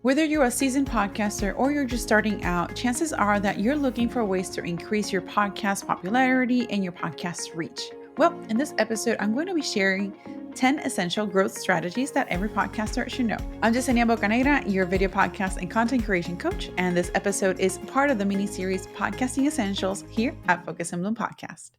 Whether you're a seasoned podcaster or you're just starting out, chances are that you're looking for ways to increase your podcast popularity and your podcast reach. Well, in this episode, I'm going to be sharing 10 essential growth strategies that every podcaster should know. I'm Yesenia Bocanegra, your video podcast and content creation coach, and this episode is part of the mini-series Podcasting Essentials here at Focus and Bloom Podcast.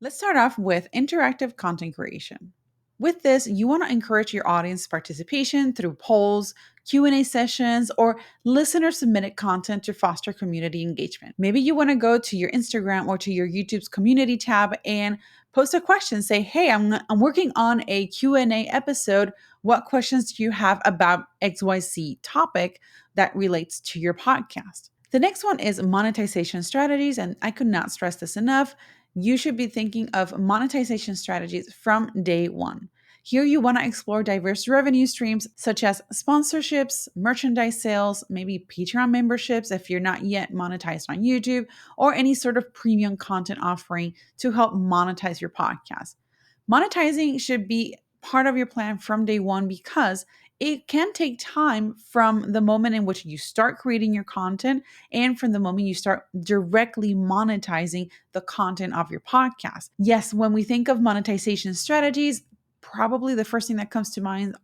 Let's start off with interactive content creation. With this, you want to encourage your audience participation through polls, Q&A sessions, or listener-submitted content to foster community engagement. Maybe you want to go to your Instagram or to your YouTube's community tab and post a question. Say, hey, I'm working on a Q&A episode. What questions do you have about XYZ topic that relates to your podcast? The next one is monetization strategies, and I could not stress this enough. You should be thinking of monetization strategies from day one. Here, you want to explore diverse revenue streams such as sponsorships, merchandise sales, maybe Patreon memberships if you're not yet monetized on YouTube, or any sort of premium content offering to help monetize your podcast. Monetizing should be part of your plan from day one because it can take time from the moment in which you start creating your content and from the moment you start directly monetizing the content of your podcast. Yes, when we think of monetization strategies, probably the first thing that comes to mind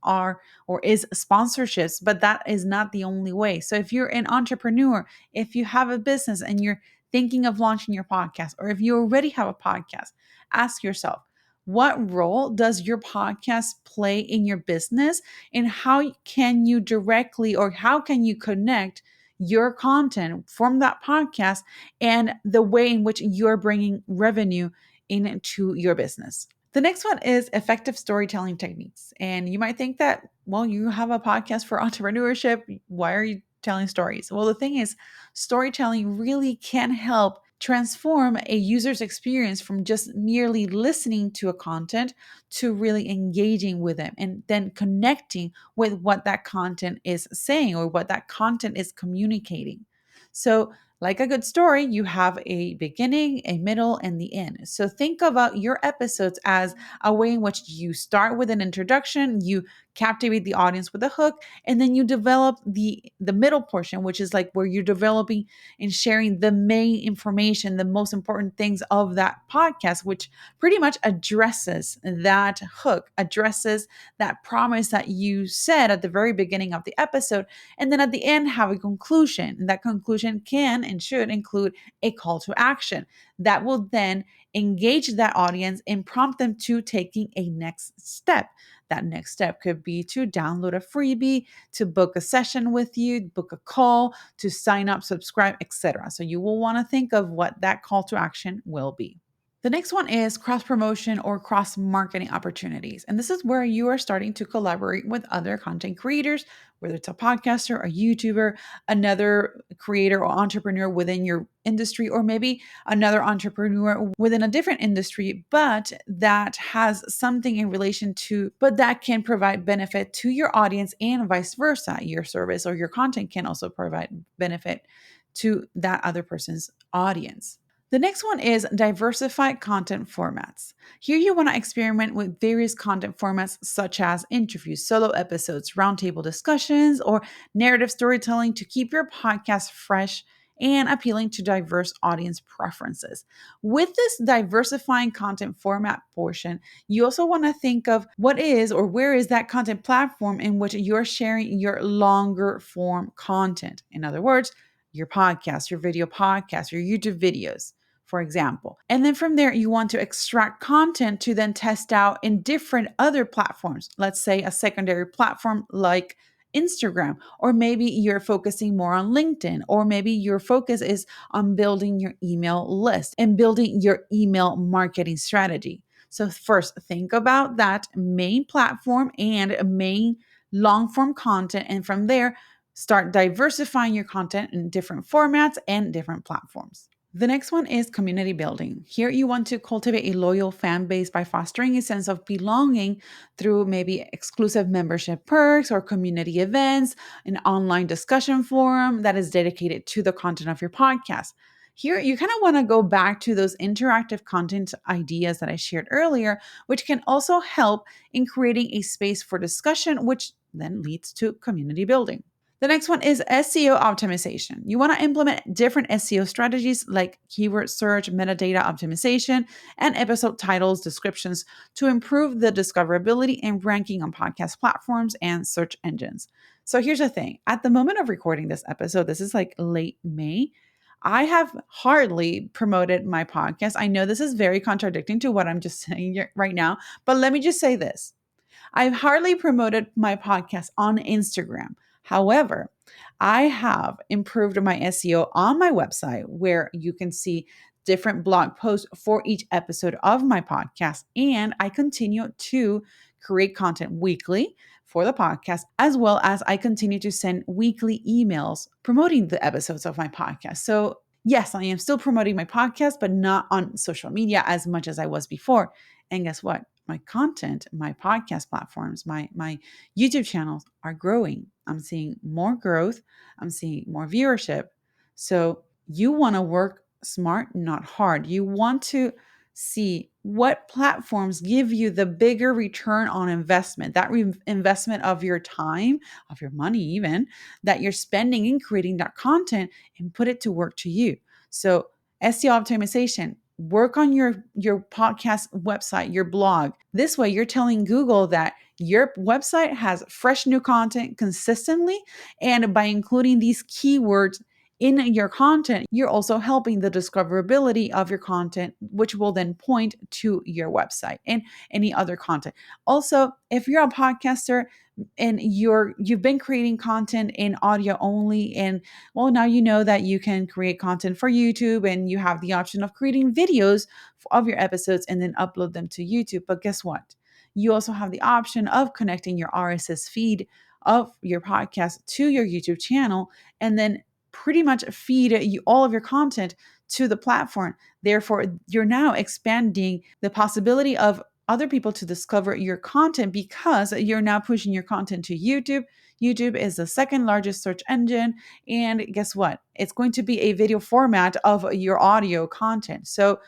is sponsorships, but that is not the only way. So if you're an entrepreneur, if you have a business and you're thinking of launching your podcast, or if you already have a podcast, ask yourself, what role does your podcast play in your business, and how can you directly or how can you connect your content from that podcast and the way in which you're bringing revenue into your business? The next one is effective storytelling techniques. And you might think that, well, you have a podcast for entrepreneurship. Why are you telling stories? Well, the thing is, storytelling really can help transform a user's experience from just merely listening to a content to really engaging with them and then connecting with what that content is saying or what that content is communicating. So, like a good story, you have a beginning, a middle, and the end. So think about your episodes as a way in which you start with an introduction, you captivate the audience with a hook, and then you develop the middle portion, which is like where you're developing and sharing the main information, the most important things of that podcast, which pretty much addresses that hook, addresses that promise that you said at the very beginning of the episode, and then at the end have a conclusion. And that conclusion can and should include a call to action that will then engage that audience and prompt them to taking a next step. That next step could be to download a freebie, to book a session with you, book a call, to sign up, subscribe, etc. So you will want to think of what that call to action will be. The next one is cross promotion or cross marketing opportunities. And this is where you are starting to collaborate with other content creators, whether it's a podcaster, a YouTuber, another creator or entrepreneur within your industry, or maybe another entrepreneur within a different industry, but that has something in relation to, but that can provide benefit to your audience and vice versa. Your service or your content can also provide benefit to that other person's audience. The next one is diversified content formats. Here you want to experiment with various content formats such as interviews, solo episodes, roundtable discussions, or narrative storytelling to keep your podcast fresh and appealing to diverse audience preferences. With this diversifying content format portion, you also want to think of what is or where is that content platform in which you're sharing your longer form content. In other words, your podcast, your video podcast, your YouTube videos, for example. And then from there, you want to extract content to then test out in different other platforms. Let's say a secondary platform like Instagram, or maybe you're focusing more on LinkedIn, or maybe your focus is on building your email list and building your email marketing strategy. So first, think about that main platform and main long form content. And from there, start diversifying your content in different formats and different platforms. The next one is community building. Here you want to cultivate a loyal fan base by fostering a sense of belonging through maybe exclusive membership perks or community events, an online discussion forum that is dedicated to the content of your podcast. Here, you kind of want to go back to those interactive content ideas that I shared earlier, which can also help in creating a space for discussion, which then leads to community building. The next one is SEO optimization. You want to implement different SEO strategies like keyword search, metadata optimization, and episode titles, descriptions to improve the discoverability and ranking on podcast platforms and search engines. So here's the thing, at the moment of recording this episode, this is like late May. I have hardly promoted my podcast. I know this is very contradicting to what I'm just saying right now, but let me just say this. I've hardly promoted my podcast on Instagram. However, I have improved my SEO on my website where you can see different blog posts for each episode of my podcast. And I continue to create content weekly for the podcast, as well as I continue to send weekly emails promoting the episodes of my podcast. So, yes, I am still promoting my podcast, but not on social media as much as I was before. And guess what? My content, my podcast platforms, my YouTube channels are growing. I'm seeing more growth. I'm seeing more viewership. So you want to work smart, not hard. You want to see what platforms give you the bigger return on investment, that investment of your time, of your money, even that you're spending in creating that content and put it to work to you. So SEO optimization, work on your podcast website, your blog. This way you're telling Google that your website has fresh new content consistently, and by including these keywords in your content, you're also helping the discoverability of your content, which will then point to your website and any other content. Also, if you're a podcaster and you've been creating content in audio only, and well, now you know that you can create content for YouTube and you have the option of creating videos of your episodes and then upload them to YouTube. But guess what? You also have the option of connecting your RSS feed of your podcast to your YouTube channel and then pretty much feed you all of your content to the platform. Therefore, you're now expanding the possibility of other people to discover your content because you're now pushing your content to YouTube. YouTube is the second largest search engine. And guess what? It's going to be a video format of your audio content. So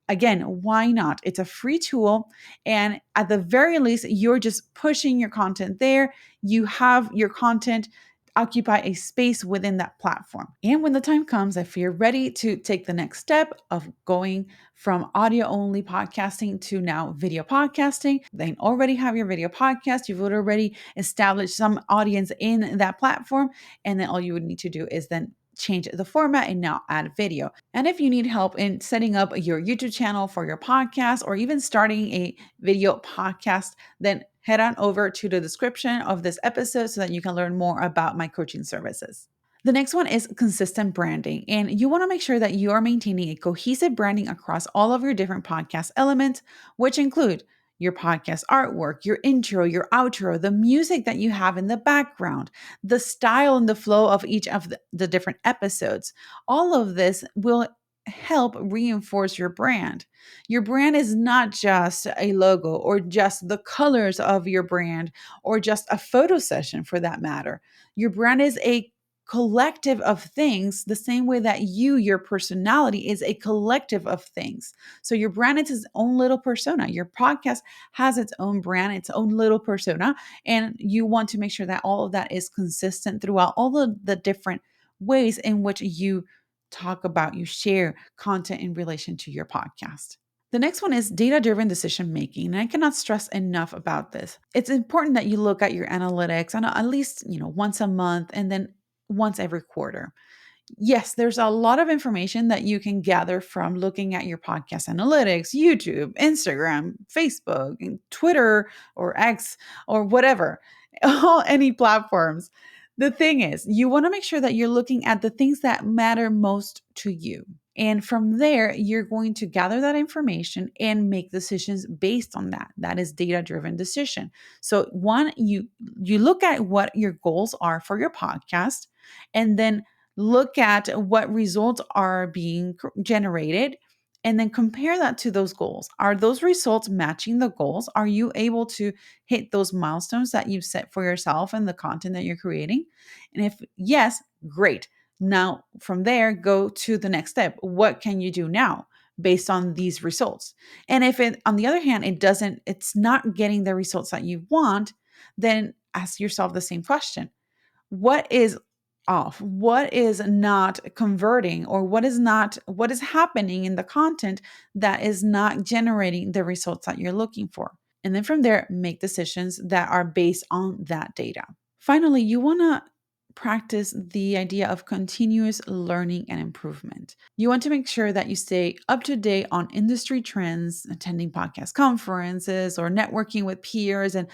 again, why not? It's a free tool. And at the very least, you're just pushing your content there. You have your content occupy a space within that platform. And when the time comes, if you're ready to take the next step of going from audio only podcasting to now video podcasting, then already have your video podcast. You've already established some audience in that platform. And then all you would need to do is then change the format and now add video. And if you need help in setting up your YouTube channel for your podcast or even starting a video podcast, then head on over to the description of this episode so that you can learn more about my coaching services. The next one is consistent branding, and you want to make sure that you are maintaining a cohesive branding across all of your different podcast elements, which include your podcast artwork, your intro, your outro, the music that you have in the background, the style and the flow of each of the different episodes. All of this will help reinforce your brand. Your brand is not just a logo or just the colors of your brand or just a photo session for that matter. Your brand is a collective of things, the same way that your personality is a collective of things. So your brand is its own little persona. Your podcast has its own brand, its own little persona, and you want to make sure that all of that is consistent throughout all of the different ways in which you talk about, you share content in relation to your podcast. The next one is data driven decision making. And I cannot stress enough about this. It's important that you look at your analytics on at least, once a month and then once every quarter. Yes, there's a lot of information that you can gather from looking at your podcast analytics, YouTube, Instagram, Facebook, and Twitter or X or whatever, any platforms. The thing is, you want to make sure that you're looking at the things that matter most to you. And from there, you're going to gather that information and make decisions based on that. That is data-driven decision. So one, you look at what your goals are for your podcast, and then look at what results are being generated, and then compare that to those goals. Are those results matching the goals? Are you able to hit those milestones that you've set for yourself and the content that you're creating? And if yes, great. Now, from there, go to the next step. What can you do now based on these results? And if it, on the other hand, it's not getting the results that you want, then ask yourself the same question. What is off? What is not converting, or what is happening in the content that is not generating the results that you're looking for? And then from there, make decisions that are based on that data. Finally, you want to practice the idea of continuous learning and improvement. You want to make sure that you stay up to date on industry trends, attending podcast conferences, or networking with peers, and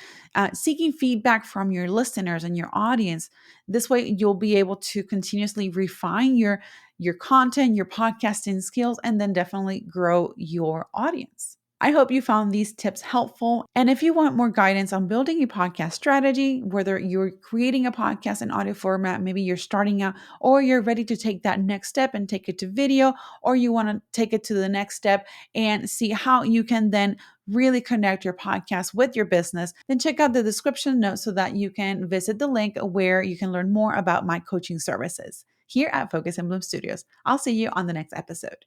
seeking feedback from your listeners and your audience. This way, you'll be able to continuously refine your content, your podcasting skills, and then definitely grow your audience. I hope you found these tips helpful. And if you want more guidance on building a podcast strategy, whether you're creating a podcast in audio format, maybe you're starting out, or you're ready to take that next step and take it to video, or you want to take it to the next step and see how you can then really connect your podcast with your business, then check out the description notes so that you can visit the link where you can learn more about my coaching services here at Focus and Bloom Studios. I'll see you on the next episode.